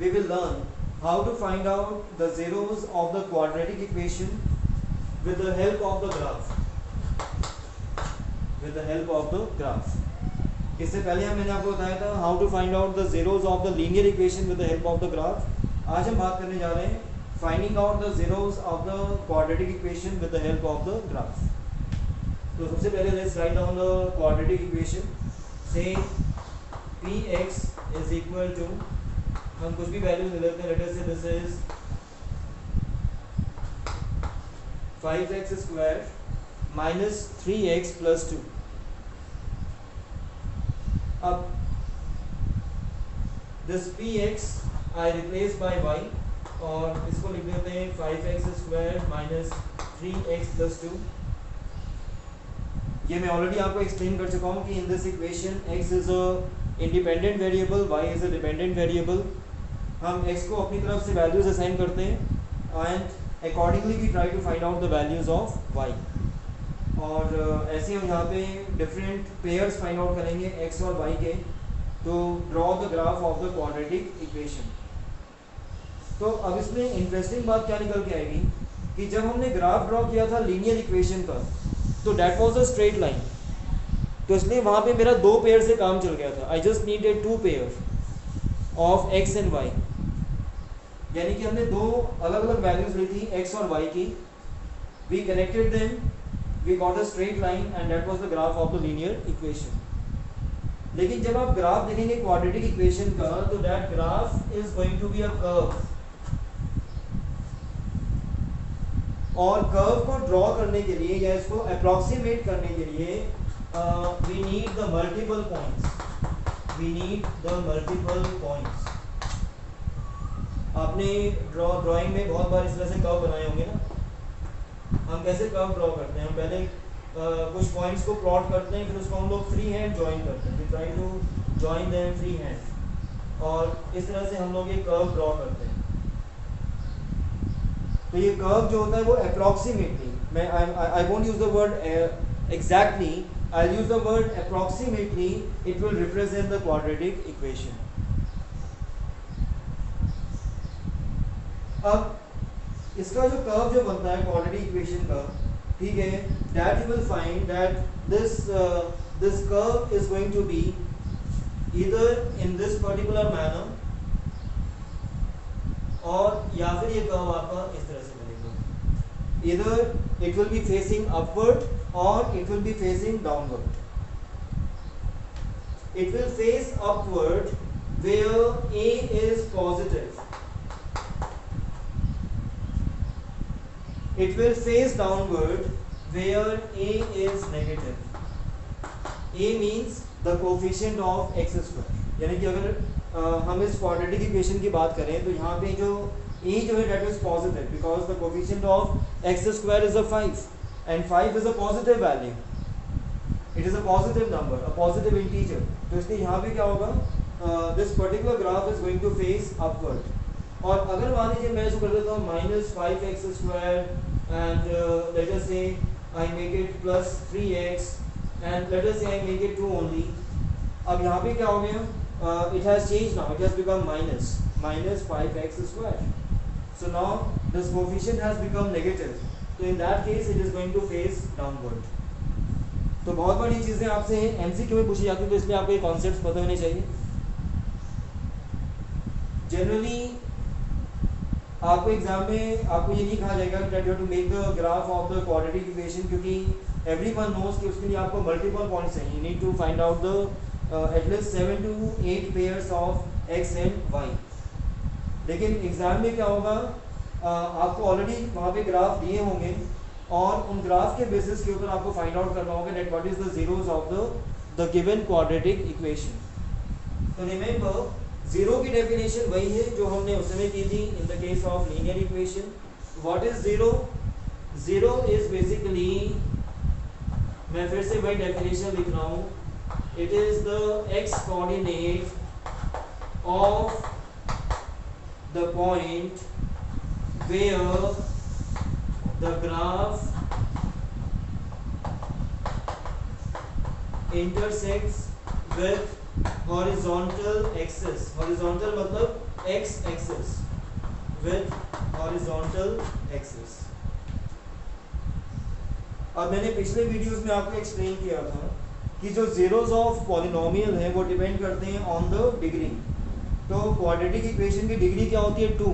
we will learn how to find out the zeros of the quadratic equation with the help of the graph. With the help of the graph. इससे पहले मैंने आपको बताया था how to find out the zeros of the linear equation with the help of the graph. आज हम बात करने जा रहे हैं finding out the zeros of the quadratic equation with the help of the graph. तो सबसे पहले let's write down the quadratic equation. Say px is equal to, हम कुछ भी वैल्यू ले लेते हैं. Let us say this is 5x square minus 3x plus 2. अब this px I replace by y और इसको लिख देते हैं 5x square minus 3x plus 2. ये मैं ऑलरेडी आपको एक्सप्लेन कर चुका हूँ कि in this equation x is a independent variable, y is a dependent variable. हम x को अपनी तरफ से वैल्यूज असाइन करते हैं and accordingly we try to find out the values of y. और ऐसे हम यहाँ पे डिफरेंट पेयर्स फाइंड आउट करेंगे x और y के to draw the graph of the quadratic equation. तो अब इसमें इंटरेस्टिंग बात क्या निकल के आएगी कि जब हमने ग्राफ ड्रॉ किया था लीनियर इक्वेशन का तो that was a straight line. तो इसलिए वहाँ पे मेरा दो पेयर से काम चल गया था. I just needed two pair of x and y. यानी कि हमने दो अलग अलग वैल्यूज ली थी x और y की. We connected them, we got a straight line and that was the graph of the linear equation. लेकिन जब आप ग्राफ देखेंगे क्वाड्रेटिक इक्वेशन का तो that graph is going to be a curve. और कर्व को ड्रॉ करने के लिए या इसको अप्रॉक्सीमेट करने के लिए we need the multiple points. We need the multiple points. आपने ड्राइंग में बहुत बार इस तरह से कर्व बनाए होंगे ना. हम कैसे कर्व ड्रॉ करते हैं? हम पहले कुछ पॉइंट्स को प्लॉट करते हैं, फिर उसको हम लोग फ्री हैंड ज्वाइन करते हैं. We try to join them free hand और इस तरह से हम लोग ये कर्व ड्रॉ करते हैं. तो ये कर्व जो होता है वो अप्रॉक्सीमेटली, मैं I won't use the word exactly, I use the word approximately, it will represent the quadratic equation. अब इसका जो कर्व जो बनता है क्वाड्रेटिक इक्वेशन का, ठीक है, that you will find that this curve is going to be either in this particular manner और या फिर ये कर्व आपका इस तरह से बनेगा. Either it will be facing upward or it will be facing downward. It will face upward where A is positive. It will face downward where A is negative. A means the coefficient of x square. यानी कि अगर हम इस quadratic equation की बात करें तो यहाँ पे जो a जो है that is positive because the coefficient of x square is a 5 and 5 is a positive value. It is a positive number, a positive integer. तो इसलिए यहाँ पे क्या होगा? This particular graph is going to face upward. और अगर मान लीजिए मैं इसको कर देता हूँ -5x square and let us say I make it plus 3x and let us say I make it 2 only. अब यहाँ पे क्या हो गया? It has changed now. It has become minus 5x square. So now this coefficient has become negative. So in that case it is going to face downward. तो बहुत बड़ी चीज़ें आपसे MCQ में पूछी जाती है, तो इसलिए आपको ये कॉन्सेप्ट्स पता होने चाहिए. जनरली आपको एग्जाम में आपको ये नहीं कहा जाएगा that you have to make the graph of the quadratic equation, क्योंकि everyone knows कि उसके लिए आपको multiple points चाहिए. You need to find out the at least 7 to 8 pairs of x and y. लेकिन एग्जाम में क्या होगा, आपको ऑलरेडी वहाँ पे ग्राफ दिए होंगे और उन ग्राफ के बेसिस के ऊपर आपको फाइंड आउट करना होगा that what is the zeros of the given quadratic equation. तो रिमेंबर जीरो की डेफिनेशन वही है जो हमने उस समय की थी in the case of linear equation. What is zero? Zero is basically, मैं फिर से वही डेफिनेशन लिख रहा हूँ. It is the x coordinate of the point where the graph intersects with horizontal axis. horizontal मतलब x axis with horizontal axis. अब मैंने पिछले वीडियोस में आपको एक्सप्लेन किया था कि जो जीरोस ऑफ पॉलिनोमियल है वो डिपेंड करते हैं ऑन द डिग्री. तो क्वाड्रेटिक इक्वेशन की डिग्री क्या होती है 2.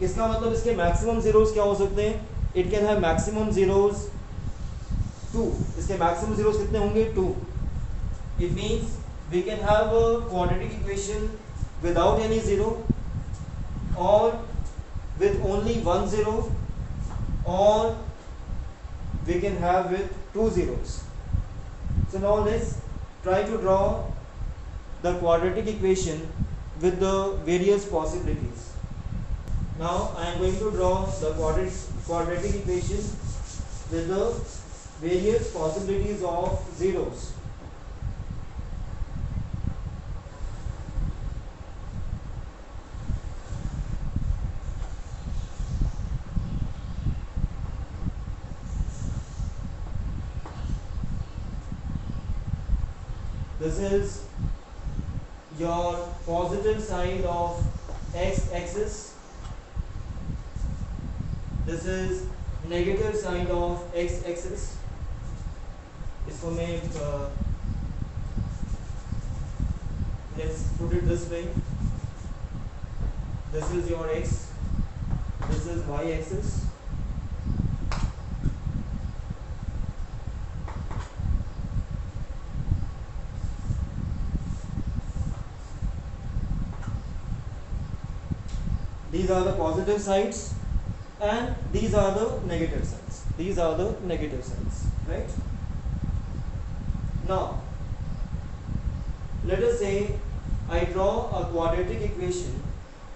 इसका मतलब इसके मैक्सिमम जीरोस क्या हो सकते हैं. It can have maximum zeros 2. इसके मैक्सिमम जीरोस कितने होंगे 2. It means we can have a quadratic equation without any zero और with only one zero, or we can have with two zeros. So now let's try to draw the quadratic equation with the various possibilities. Now I am going to draw the quadratic equation with the various possibilities of zeros. This is your positive side of x-axis. This is negative side of x-axis. इसको मैं let's put it this way. This is your x. This is y-axis. These are the positive sides and these are the negative sides. These are the negative sides, right? Now, let us say I draw a quadratic equation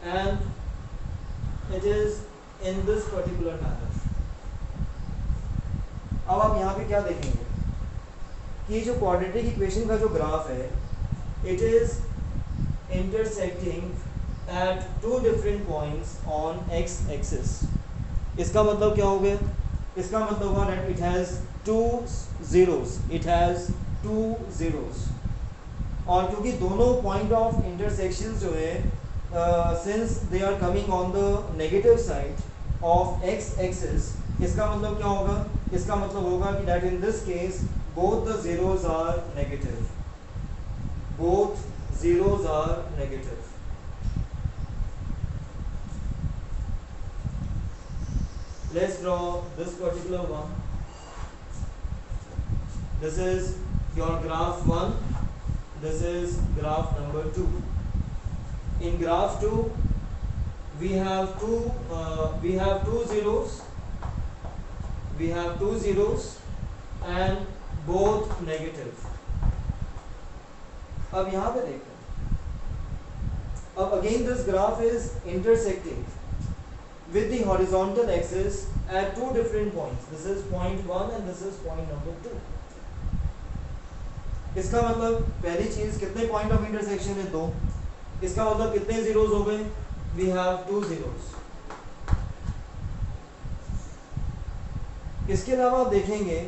and it is in this particular manner. अब आप यहाँ पे क्या देखेंगे कि जो quadratic equation का जो ग्राफ है, it is intersecting at two different points on x-axis. इसका मतलब क्या हो गया. इसका मतलब हुआ that it has two zeros. It has two zeros. और क्योंकि दोनों point of intersections जो है since they are coming on the negative side of x-axis, इसका मतलब क्या होगा. इसका मतलब होगा कि that in this case both the zeros are negative. Both zeros are negative. Let's draw this particular one. This is your graph 1. This is graph number 2. In graph 2, we have two zeros. We have two zeros and both negative. अब यहाँ पे देखो. अब again this graph is intersecting with the horizontal axis at two different points. This is point 1 and this is point number 2. इसका मतलब पहली चीज कितने पॉइंट ऑफ इंटरसेक्शन है 2. इसका मतलब कितने जीरोस हो गए. We have two zeros. इसके अलावा आप देखेंगे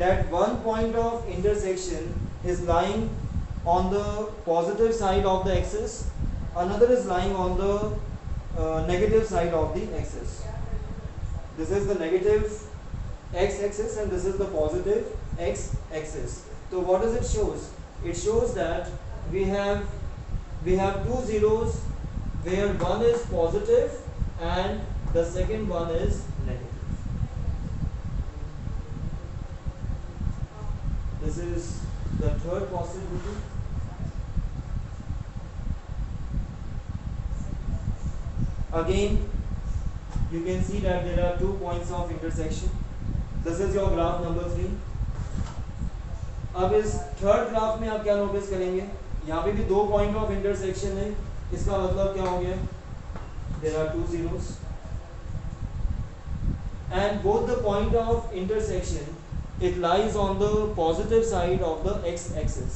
that one point of intersection is lying on the positive side of the axis, another is lying on the negative side of the axis. This is the negative x-axis and this is the positive x-axis. So what does it shows? It shows that we have two zeros where one is positive and the second one is negative. This is the third possibility. Again, you can see that there are 2 points of intersection. This is your graph number 3. अब इस third graph में आप क्या notice करेंगे. यहाँ पे भी 2 point of intersection है. इसका मतलब क्या हो गया. There are 2 zeros and both the point of intersection it lies on the positive side of the x-axis.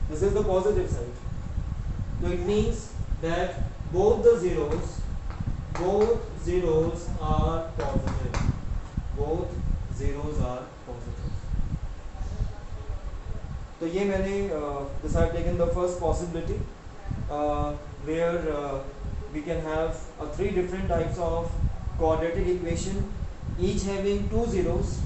This is the positive side. So it means that both zeros are positive. Both zeros are positive. तो ये मैंने this I have taken the first possibility where we can have three different types of quadratic equation, each having two zeros,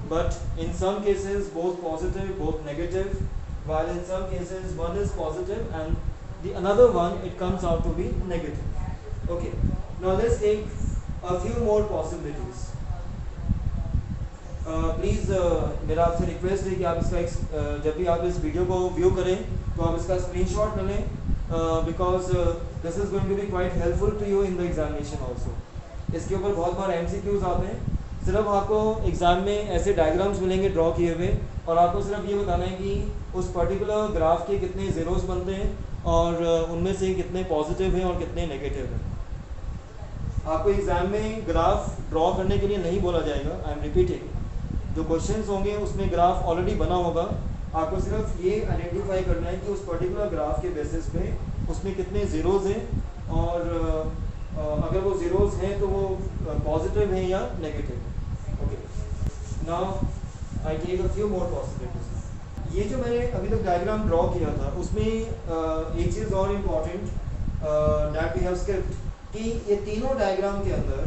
but in some cases both positive, both negative, while in some cases one is positive and the another one it comes out to be negative. Okay, now let's take a few more possibilities. Please मेरा आपसे request है कि आप इसका जब भी आप इस वीडियो को व्यू करें तो आप इसका स्क्रीनशॉट न लें, because this is going to be quite helpful to you in the examination also. इसके ऊपर बहुत बार MCQs आते हैं. सिर्फ आपको एग्ज़ाम में ऐसे डायग्राम्स मिलेंगे ड्रॉ किए हुए और आपको सिर्फ ये बताना है कि उस पर्टिकुलर ग्राफ के कितने ज़ीरोस बनते हैं और उनमें से कितने पॉजिटिव हैं और कितने नेगेटिव हैं. आपको एग्ज़ाम में ग्राफ ड्रॉ करने के लिए नहीं बोला जाएगा. आई एम रिपीटिंग, जो क्वेश्चंस होंगे उसमें ग्राफ ऑलरेडी बना होगा. आपको सिर्फ ये आइडेंटिफाई करना है कि उस पर्टिकुलर ग्राफ के बेसिस पे उसमें कितने ज़ीरोज़ हैं और अगर वो ज़ीरोज़ हैं तो वो पॉजिटिव हैं या negative. Okay, now I take a few more possibilities. ये जो मैंने अभी तक डायग्राम ड्रॉ किया था उसमें एक चीज़ और important that we have skipped कि ये तीनों डायग्राम के अंदर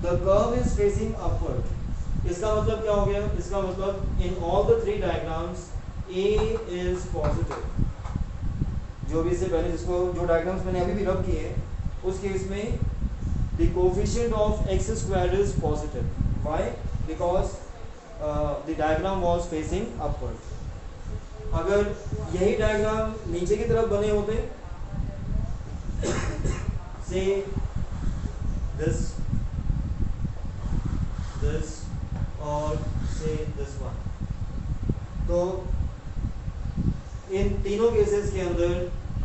the curve is facing upward. इसका मतलब क्या हो गया? इसका मतलब in all the three diagrams A is positive. जो भी इससे पहले जो डायग्राम्स मैंने अभी भी रब किए हैं उस केस में the coefficient of x square is positive. Why? Because the diagram was facing upward. अगर यही डायग्राम नीचे की तरफ बने होते, से this और से this one, तो इन तीनों केसेस के अंदर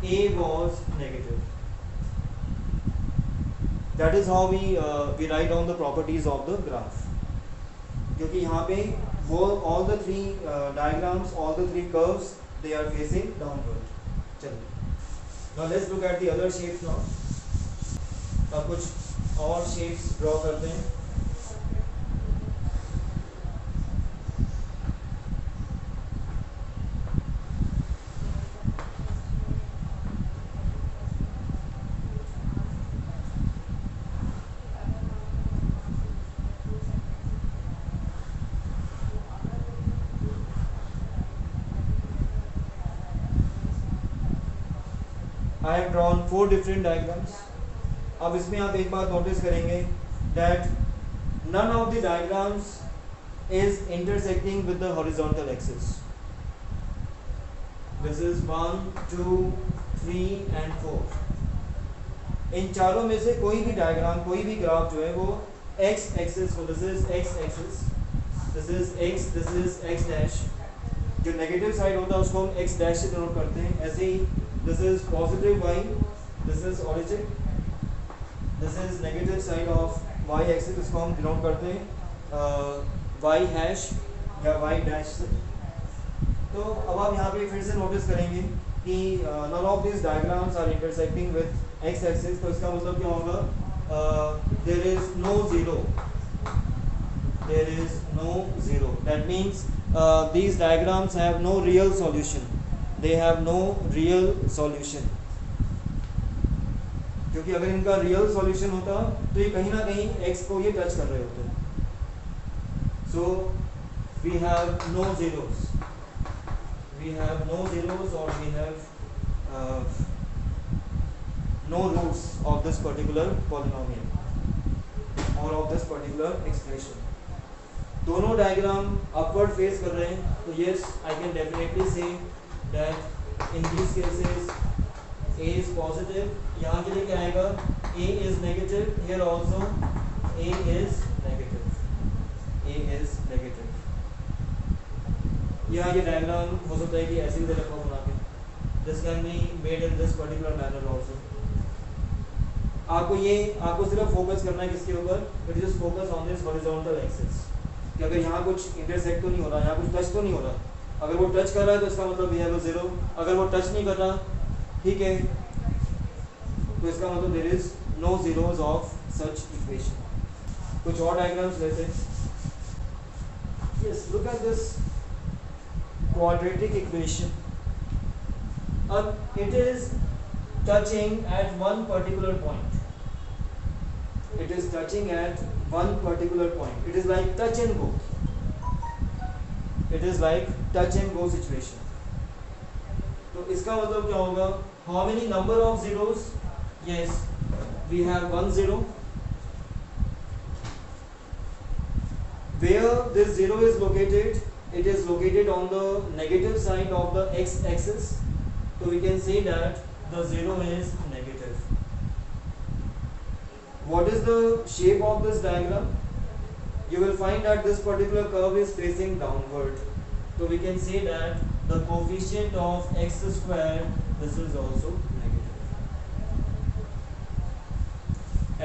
A was negative. That is how we write down the properties of the graph. क्योंकि यहाँ पे वो all the three diagrams, all the three curves, they are facing downward. चलिए, now let's look at the other shapes now. अब कुछ और shapes draw करते हैं. I have drawn 4 different diagrams. अब इसमें आप एक बात नोटिस करेंगे that none of the diagrams is intersecting with the horizontal axis. This is 1, 2, 3 and 4. इन चारों में से कोई भी डायग्राम, कोई भी ग्राफ जो है वो x एक्सिस को, this is x axis, this is x, this is x dash. जो नेगेटिव साइड होता है उसको हम x डैश से डिनोट करते हैं. ऐसे ही this is positive y, this is origin, this is negative side of y axis, इसको हम डिनोट करते हैं y हैश या y डैश से. तो अब आप यहाँ पे फिर से नोटिस करेंगे कि none of these diagrams are intersecting with x axis. तो इसका मतलब क्या होगा? there is no zero. There is no zero. That means these diagrams have no real solution. They have no real solution. क्योंकि अगर इनका रियल सॉल्यूशन होता तो ये कहीं ना कहीं x को ये टच कर रहे होते. So we have no zeros. We have no zeros or we have no roots of this particular polynomial or of this particular expression. दोनों डायग्राम अपवर्ड फेस कर रहे हैं तो yes, I can definitely say that in these cases A is positive. यहाँ के लिए क्या आएगा? A is negative. Here also A is negative. A is negative. यहाँ ये डायग्राम हो सकता है कि ऐसे ही रखा बना के. This can be made in this particular manner also. आपको सिर्फ फोकस करना है किसके ऊपर? It is focus on this horizontal axis. कि अगर यहाँ कुछ इंटरसेक्ट तो नहीं हो रहा, यहाँ कुछ टच तो नहीं हो रहा. अगर वो टच कर रहा है तो इसका मतलब we have a zero. अगर वो टच नहीं कर रहा, ठीक है, तो इसका मतलब there is no zeros of such equation. कुछ और डायग्राम्स लेते हैं. Yes, look at this quadratic equation. अब it is touching at one particular point. It is touching at one particular point. It is like touch and go. It is like touch and go situation. तो इसका मतलब क्या होगा? How many number of zeros? Yes, we have 1 0. Where this 0 is located, it is located on the negative side of the x-axis. So we can say that the 0 is negative. What is the shape of this diagram? You will find that this particular curve is facing downward. So we can say that the coefficient of x square, this is also negative.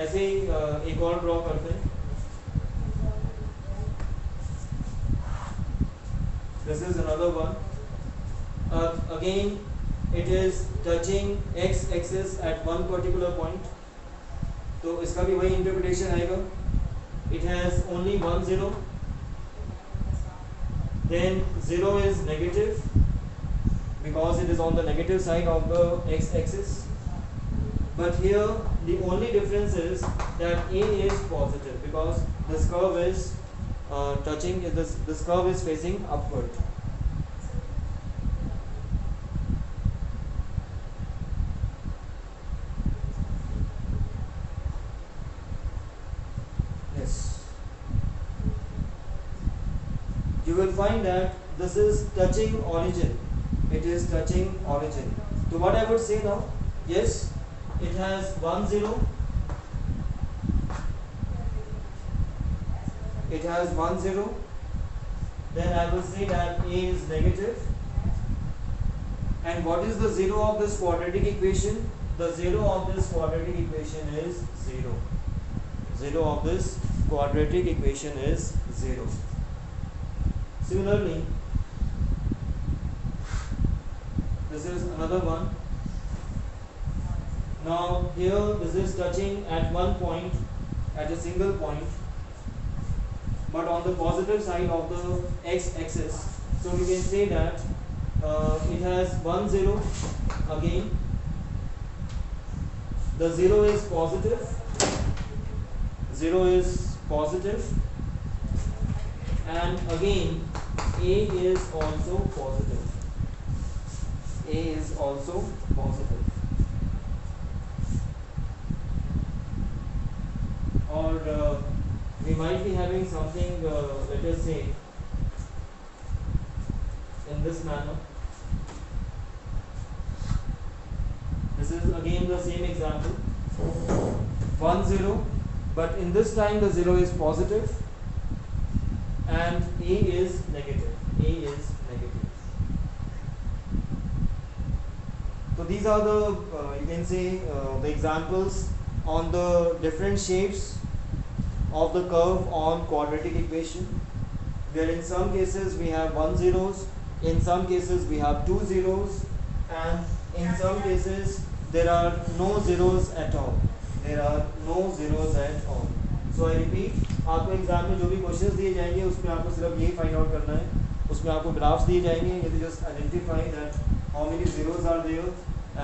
ऐसे ही एक और draw करते हैं. This is another one. Again, it is touching x-axis at one particular point. तो इसका भी वही interpretation आएगा. It has only 1 0. Then 0 is negative because it is on the negative side of the x-axis. But here the only difference is that A is positive because this curve is touching. This curve is facing upward. Yes. You will find that this is touching origin. It is touching origin. So what I would say now? Yes, it has 1 0. It has 1 0. Then I will say that A is negative. And what is the 0 of this quadratic equation? The 0 of this quadratic equation is 0. 0 of this quadratic equation is 0. Similarly, this is another one. Now here this is touching at one point, at a single point, but on the positive side of the x-axis. So we can say that it has 1 0. Again, the 0 is positive. 0 is positive, and again A is also positive. A is also positive. Or we might be having something, let us say, in this manner. This is again the same example. 1 0, but in this time the 0 is positive and A is negative. A is negative. So these are the you can say the examples on the different shapes of the curve on quadratic equation, where in some cases we have 1 zeros, in some cases we have 2 zeros, and in some cases there are no zeros at all. There are no zeros at all. So I repeat, आपको exam में जो भी questions दिए जाएंगे उसमें आपको सिर्फ यही फाइंड आउट करना है. उसमें आपको ग्राफ्स दिए जाएंगे. यदि just identify that how many zeros are there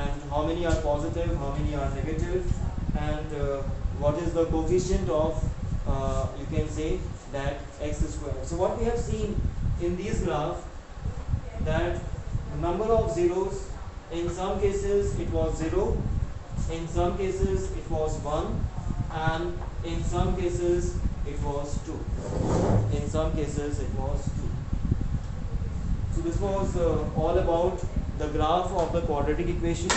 and how many are positive, how many are negative, and what is the coefficient of you can say that x square. So what we have seen in these graphs, that number of zeros, in some cases it was 0, in some cases it was 1, and in some cases it was 2. In some cases it was 2. So this was all about the graph of the quadratic equation.